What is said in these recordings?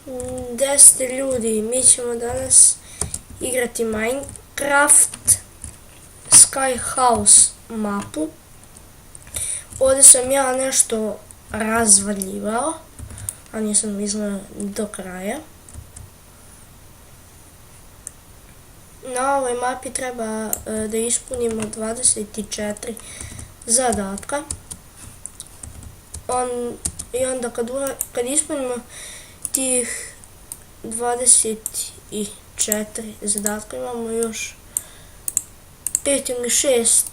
10 ljudi, mi ćemo danas igrati Minecraft Sky House mapu. Ovdje sam ja nešto razvaljivao, a nisam izgleda do kraja. Na ovoj mapi treba da ispunimo 24 zadatka. I onda kad ispunimo tih 24 zadatka, imamo još 5 ili 6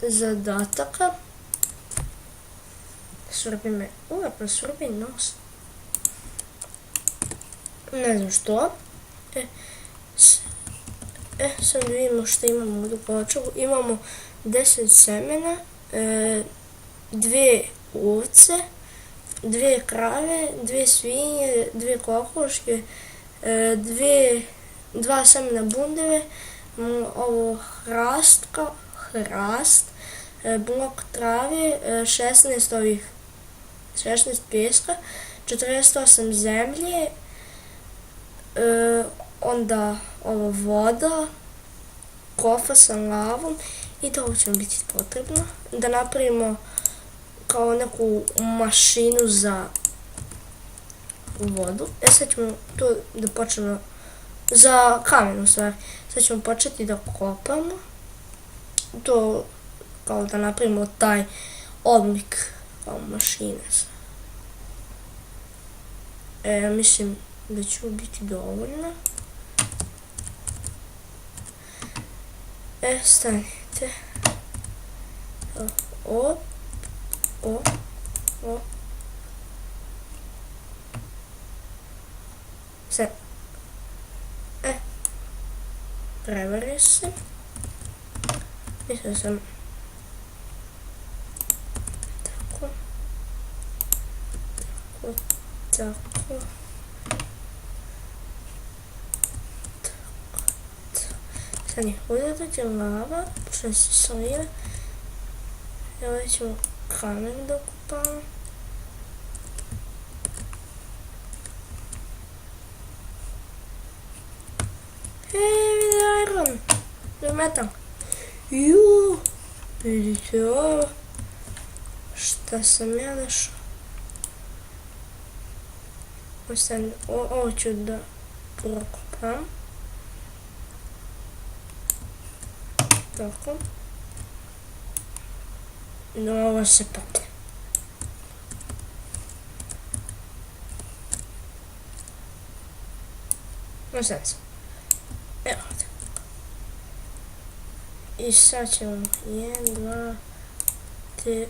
zadataka. Svrbi me, pa svrbi nos. Ne znam što. Sad vidimo što imamo u kočavu. Imamo 10 semena, 2 ovce, 2 krave, 2 svinje, 2 kokoške, 2 semena bundeve, ovo hrast, blok trave, 16 pjeska, 48 zemlje, onda ovo voda, kofa sa lavom i to će biti potrebno da napravimo kao neku mašinu za vodu. Sad ćemo to da počnemo za kamen u stvari. Sad ćemo početi da kopamo to kao da napravimo taj oblik kao mašine. Mislim da će biti dovoljno. Stanite. Sad. Prevario se. Mislio sam. Tako. Sad je ovdje dođe lava, počne se slije. I ovdje ćemo kamen da okupamo. Vidi iron! Vidi metal! Juuu! Vidite ovo! Šta sam ja našao? Ovo ću da prokopam. Tako. No, ovo se petlja. No sad sam. Evo ovdje. I sad ćemo 1, 2, 3.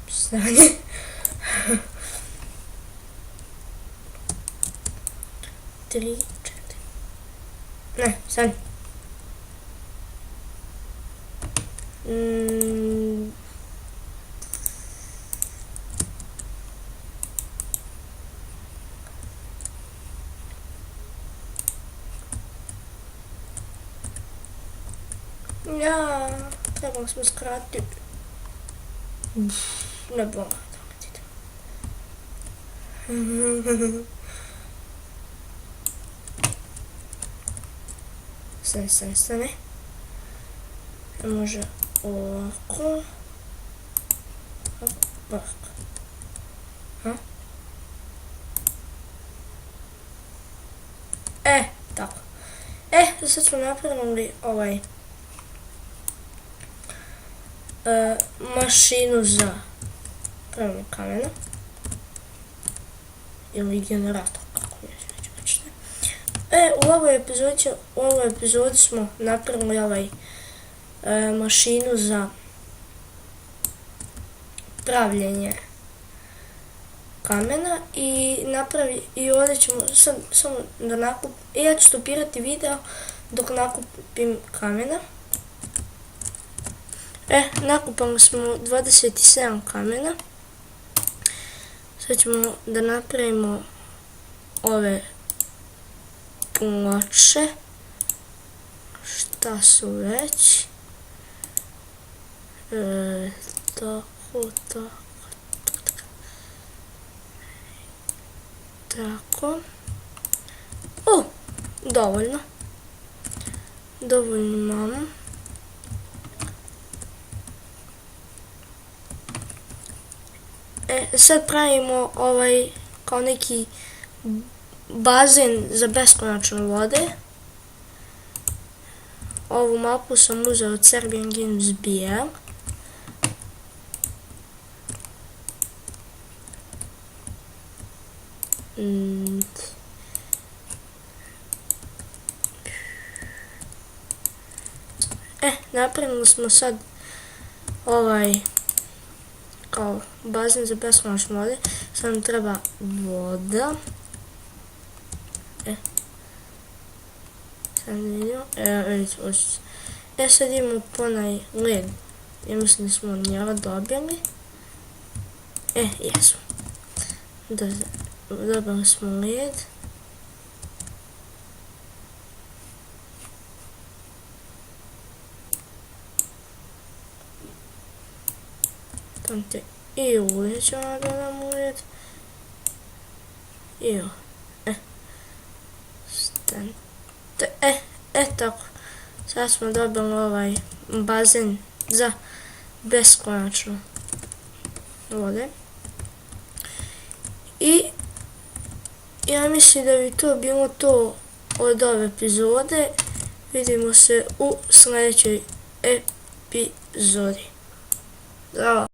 Stani. Tri, 4. Ne, stani. Ja, trebalo smo skratiti. Ne bomo dogoditi. Stane. Može ovako. Ovako. Tako. Sad smo napravili ovaj mašinu za pravljanje kamena ili generator, kako već hoćete. U ovoj epizodi smo napravili ovaj mašinu za pravljenje kamena i ovdje ćemo samo da nakupim. Ja ću stopirati video dok nakupim kamena. Nakupali smo 27 kamena. Sad ćemo da napravimo ove ploče. Šta su već? Tako. Tako. Dovoljno. Dovoljno imamo. Sad pravimo kao neki bazen za beskonačno vode. Ovu mapu sam uzeo od Serbian Games BL. Napravili smo sad kao bazen za beskonačne vode. Sad nam treba voda. Sad vidimo. Sad imamo ponaj led. Ja mislim da smo njega dobili. Jesmo. Dobili smo led. I ovdje ćemo da dodamo led. I ovo. Tako. Sad smo dobili ovaj bazen za beskonačno vode. I ja mislim da bi to bilo to od ove epizode. Vidimo se u sljedećoj epizodi. Zdravo!